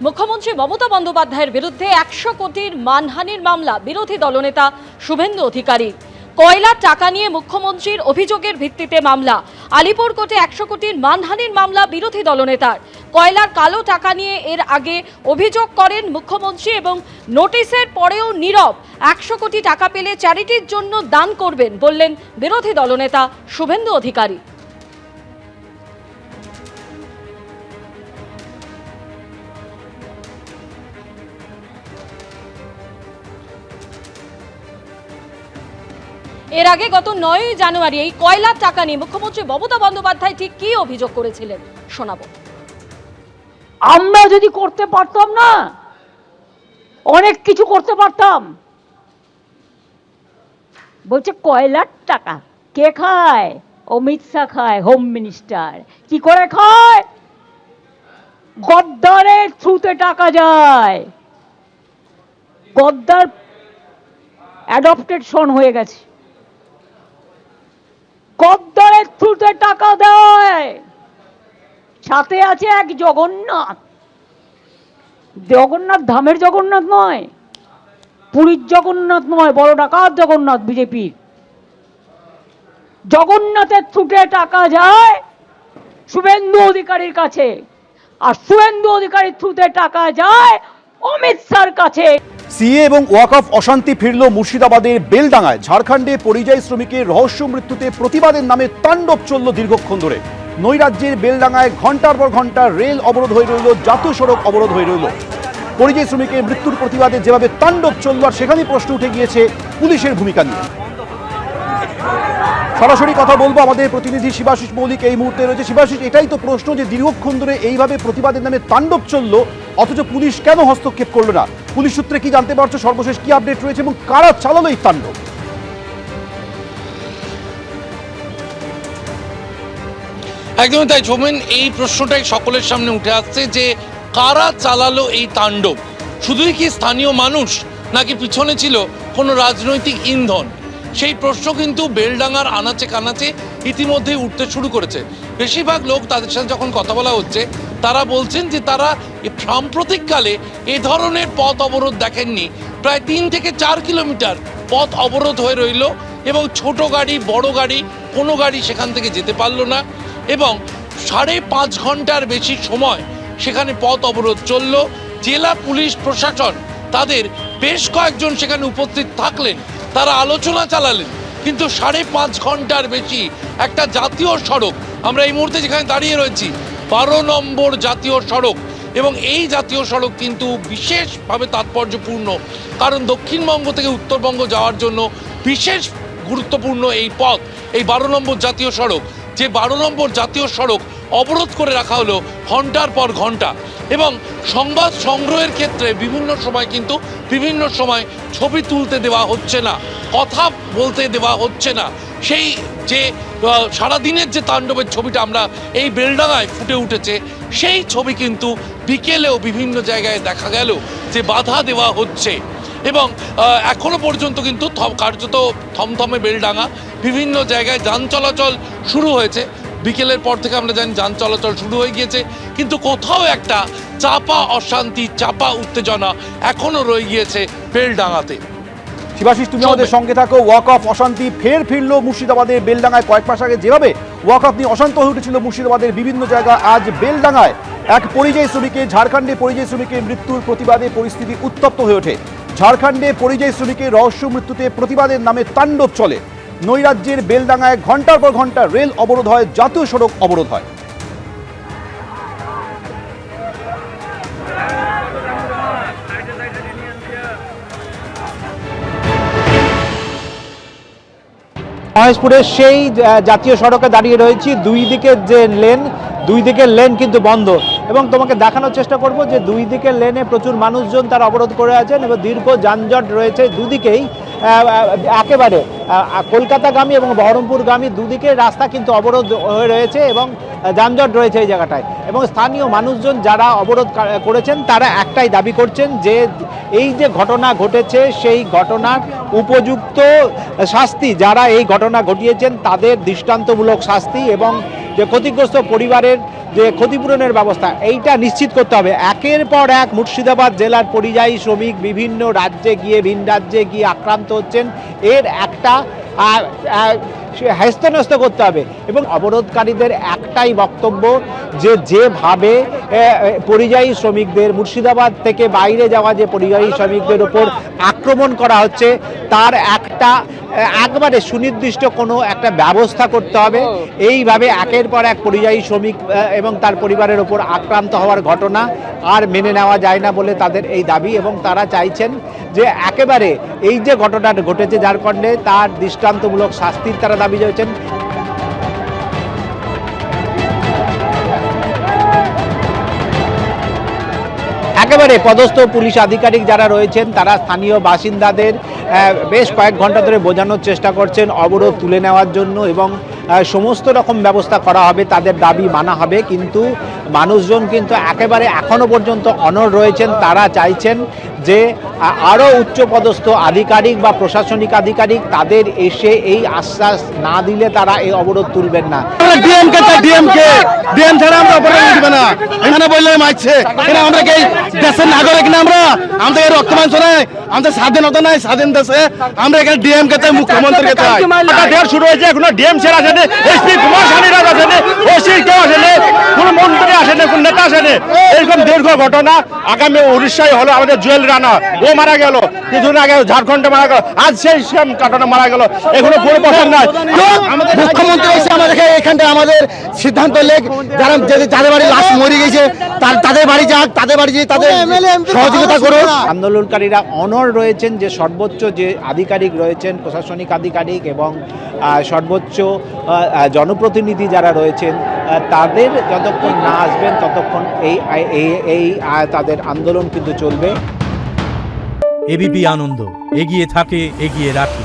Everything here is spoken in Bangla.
মুখ্যমন্ত্রী মমতা বন্দ্যোপাধ্যায়ের বিরুদ্ধে 100 কোটির মানহানির মামলা, বিরোধী দলনেতা শুভেন্দু অধিকারী। কয়লার টাকা নিয়ে মুখ্যমন্ত্রীর অভিযোগের ভিত্তিতে মামলা। আলিপুর কোর্টে 100 কোটির মানহানির মামলা বিরোধী দলনেতার। কয়লার কালো টাকা নিয়ে এর আগে অভিযোগ করেন মুখ্যমন্ত্রী এবং নোটিশের পরেও নীরব। 100 কোটি টাকা পেলে চ্যারিটির জন্য দান করবেন বললেন বিরোধী দলনেতা শুভেন্দু অধিকারী। এর আগে গত 9 জানুয়ারি এই কয়লার টাকা নিয়ে মুখ্যমন্ত্রী মমতা বন্দ্যোপাধ্যায় ঠিক কি অভিযোগ করেছিলেন শোনাবো। আমরা যদি করতে পারতাম না, অনেক কিছু করতে পারতাম। বলছে কয়লার টাকা কে খায়? অমিত শাহ খায়, হোম মিনিস্টার। কি করে খায়? গদ্দারের থ্রুতে টাকা যায়। গদ্দার অ্যাডপ্টেড সন হয়ে গেছে, গদ্দারের থ্রুতে টাকা দেয়। সাথে আছে এক জগন্নাথ। জগন্নাথ ধামের জগন্নাথ নয়, পুরীর জগন্নাথ নয়, বড় ডাকাত জগন্নাথ বিজেপির। জগন্নাথের থ্রুতে টাকা যায় শুভেন্দু অধিকারীর কাছে, আর শুভেন্দু অধিকারীর থ্রুতে টাকা যায় অমিত শাহর কাছে। সিএ এবং ওয়াকফ অশান্তি ফিরল মুর্শিদাবাদের বেলডাঙ্গায়। ঝাড়খণ্ডে পরিযায়ী শ্রমিকের রহস্য মৃত্যুতে প্রতিবাদের নামে তাণ্ডব চলল দীর্ঘক্ষণ ধরে। নৈরাজ্যের বেলডাঙ্গায় ঘন্টার পর ঘন্টা রেল অবরোধ হয়ে রইল, জাতীয় সড়ক অবরোধ হয়ে রইল। পরিযায়ী শ্রমিকের মৃত্যুর প্রতিবাদে যেভাবে তাণ্ডব চলল, আর সেখানেই প্রশ্ন উঠে গিয়েছে পুলিশের ভূমিকা নিয়ে। সরাসরি কথা বলবো, আমাদের প্রতিনিধি শিবাশিস মৌলিক এই মুহূর্তে রয়েছে। শিবাশিস, এটাই তো প্রশ্ন যে দীর্ঘক্ষণ ধরে এইভাবে প্রতিবাদের নামে তাণ্ডব চললো, অথচ পুলিশ কেন হস্তক্ষেপ করলো না? পুলিশ সূত্রে কি জানতে পারছো? সর্বশেষ কি আপডেট রয়েছে এবং কারা চালালো এই তাণ্ডব? একদমই তাই ঝোমেন, এই প্রশ্নটাই সকলের সামনে উঠে আসছে যে কারা চালালো এই তাণ্ডব। শুধুই কি স্থানীয় মানুষ, নাকি পিছনে ছিল কোনো রাজনৈতিক ইন্ধন? সেই প্রশ্ন কিন্তু বেলডাঙ্গার আনাচে কানাচে ইতিমধ্যেই উঠতে শুরু করেছে। বেশিরভাগ লোক, তাদের সাথে যখন কথা বলা হচ্ছে, তারা বলছেন যে তারা সাম্প্রতিককালে এ ধরনের পথ অবরোধ দেখেননি। প্রায় 3 থেকে 4 কিলোমিটার পথ অবরোধ হয়ে রইল এবং ছোট গাড়ি, বড় গাড়ি, কোনো গাড়ি সেখান থেকে যেতে পারলো না এবং 5.5 ঘন্টার বেশি সময় সেখানে পথ অবরোধ চলল। জেলা পুলিশ প্রশাসন তাদের বেশ কয়েকজন সেখানে উপস্থিত থাকলেন, তারা আলোচনা চালালেন, কিন্তু 5.5 ঘন্টার বেশি একটা জাতীয় সড়ক, আমরা এই মুহূর্তে যেখানে দাঁড়িয়ে রয়েছি 12 নম্বর জাতীয় সড়ক, এবং এই জাতীয় সড়ক কিন্তু বিশেষভাবে তাৎপর্যপূর্ণ, কারণ দক্ষিণবঙ্গ থেকে উত্তরবঙ্গ যাওয়ার জন্য বিশেষ গুরুত্বপূর্ণ এই পথ, এই 12 নম্বর জাতীয় সড়ক। যে 12 নম্বর জাতীয় সড়ক অবরোধ করে রাখা হলো ঘন্টার পর ঘন্টা, এবং সংবাদ সংগ্রহের ক্ষেত্রে বিভিন্ন সময় কিন্তু বিভিন্ন সময় ছবি তুলতে দেওয়া হচ্ছে না, কথা বলতে দেওয়া হচ্ছে না। সেই যে সারাদিনের যে তাণ্ডবের ছবিটা আমরা এই বেলডাঙ্গায় ফুটে উঠেছে, সেই ছবি কিন্তু বিকেলেও বিভিন্ন জায়গায় দেখা গেল যে বাধা দেওয়া হচ্ছে। এবং এখনো পর্যন্ত কিন্তু কার্যত থমথমে বেলডাঙ্গা, বিভিন্ন জায়গায় যান চলাচল শুরু হয়েছে। বিকেলের পর থেকে আমরা জানি যান চলাচল শুরু হয়ে গিয়েছে, কিন্তু কোথাও একটা চাপা অশান্তি, চাপা উত্তেজনা এখনো রয়ে গিয়েছে বেলডাঙ্গাতে। শিবাশিস, তুমি আমাদের সঙ্গে থাকো। ওয়াকফ অশান্তি ফের ফিরলো মুর্শিদাবাদের বেলডাঙ্গায়। কয়েক মাস আগে যেভাবে ওয়াকফ নিয়ে অশান্ত হয়ে উঠেছিল মুর্শিদাবাদের বিভিন্ন জায়গা, আজ বেলডাঙ্গায় এক পরিযায়ী শ্রমিকের, ঝাড়খণ্ডে পরিযায়ী শ্রমিকের মৃত্যুর প্রতিবাদে পরিস্থিতি উত্তপ্ত হয়ে ওঠে। ঝাড়খণ্ডে পরিযায়ী শ্রমিকের রহস্য মৃত্যুতে প্রতিবাদের নামে তাণ্ডব চলে। নৈরাজ্যের বেলডাঙ্গায় ঘন্টার পর ঘন্টা রেল অবরোধ হয়, জাতীয় সড়ক অবরোধ হয়। মহেশপুরের সেই জাতীয় সড়কে দাঁড়িয়ে রয়েছি। দুই দিকের যে লেন, দুই দিকের লেন কিন্তু বন্ধ, এবং তোমাকে দেখানোর চেষ্টা করব যে দুই দিকের লেনে প্রচুর মানুষজন তারা অবরোধ করে আছেন এবং দীর্ঘ যানজট রয়েছে দুদিকেই। একেবারে কলকাতাগামী এবং বহরমপুরগামী দুদিকে রাস্তা কিন্তু অবরোধ হয়ে রয়েছে এবং যানজট রয়েছে এই জায়গাটায়। এবং স্থানীয় মানুষজন যারা অবরোধ করেছেন তারা একটাই দাবি করছেন যে এই যে ঘটনা ঘটেছে সেই ঘটনার উপযুক্ত শাস্তি, যারা এই ঘটনা ঘটিয়েছেন তাদের দৃষ্টান্তমূলক শাস্তি, এবং যে ক্ষতিগ্রস্ত পরিবারের যে ক্ষতিপূরণের ব্যবস্থা এইটা নিশ্চিত করতে হবে। একের পর এক মুর্শিদাবাদ জেলার পরিযায়ী শ্রমিক বিভিন্ন রাজ্যে গিয়ে ভিন রাজ্যে গিয়ে আক্রান্ত হচ্ছেন, এর একটা হ্যস্ত করতে হবে। এবং অবরোধকারীদের একটাই বক্তব্য যে যেভাবে পরিযায়ী শ্রমিকদের মুর্শিদাবাদ থেকে বাইরে যাওয়া যে পরিযায়ী শ্রমিকদের উপর আক্রমণ করা হচ্ছে তার একবারে সুনির্দিষ্ট কোনো একটা ব্যবস্থা করতে হবে। এইভাবে একের পর এক পরিযায়ী শ্রমিক এবং তার পরিবারের ওপর আক্রান্ত হওয়ার ঘটনা আর মেনে নেওয়া যায় না বলে তাদের এই দাবি, এবং তারা চাইছেন যে একেবারে এই যে ঘটনাটা ঘটেছে ঝাড়খণ্ডে তার দৃষ্টান্তমূলক শাস্তির তারা দাবি করেছেন। একেবারে পদস্থ পুলিশ আধিকারিক যারা রয়েছেন তারা স্থানীয় বাসিন্দাদের বেশ কয়েক ঘন্টা ধরে বোঝানোর চেষ্টা করছেন অবরোধ তুলে নেওয়ার জন্য, এবং সমস্ত রকম ব্যবস্থা করা হবে, তাদের দাবি মানা হবে। কিন্তু মানুষজন কিন্তু একেবারে এখনো পর্যন্ত অনড় রয়েছেন। তারা চাইছেন যে আরও উচ্চপদস্থ আধিকারিক বা প্রশাসনিক আধিকারিক তাদের এসে এই আশ্বাস না দিলে তারা এই অবরোধ তুলবেন না। ডিএম ছাড়া আমরা অবরোধ দিবে না, এখানে বললে মারছে। আমরা কি দেশের নাগরিক না? আমাদের রক্ত মাংস নাই, আমাদের স্বাধীনতা নাই। স্বাধীন দেশে আমরা এখানে ডিএম কে চাই, মুখ্যমন্ত্রীকে চাই। শুরু হয়েছে, এখনো ডিএম ছেড়ে আসেনি, এসপি কুমার শানিরাজ আসেনি, ওসি কেউ আসেনি, কোন মন্ত্রী আসেনি, কোন নেতা আসেনি। এইরকম দীর্ঘ ঘটনা আগামী উড়িষ্যায় হলো। আমাদের জুয়েল রানা ও মারা গেল, কিছুদিন আগে ঝাড়খণ্ডে মারা গেল, আজ সেই সেম ঘটনা মারা গেল। এখনো কোনো বছর নাই। মুখ্যমন্ত্রী এসে আমাদেরকে এখানটা আমাদের সিদ্ধান্ত লেখ, যারা যাদের বাড়ি লাশ মরে গেছে তাদের বাড়ি যাক, তাদের বাড়ি যেয়ে তাদের সহযোগিতা করুন। আন্দোলনকারীরা অনড় রয়েছেন যে সর্বোচ্চ যে আধিকারিক রয়েছেন, প্রশাসনিক আধিকারিক এবং সর্বোচ্চ জনপ্রতিনিধি যারা রয়েছেন তাদের যতক্ষণ না আসবেন ততক্ষণ এই তাদের আন্দোলন কিন্তু চলবে। এবিপি আনন্দ, এগিয়ে থাকে, এগিয়ে রাখে।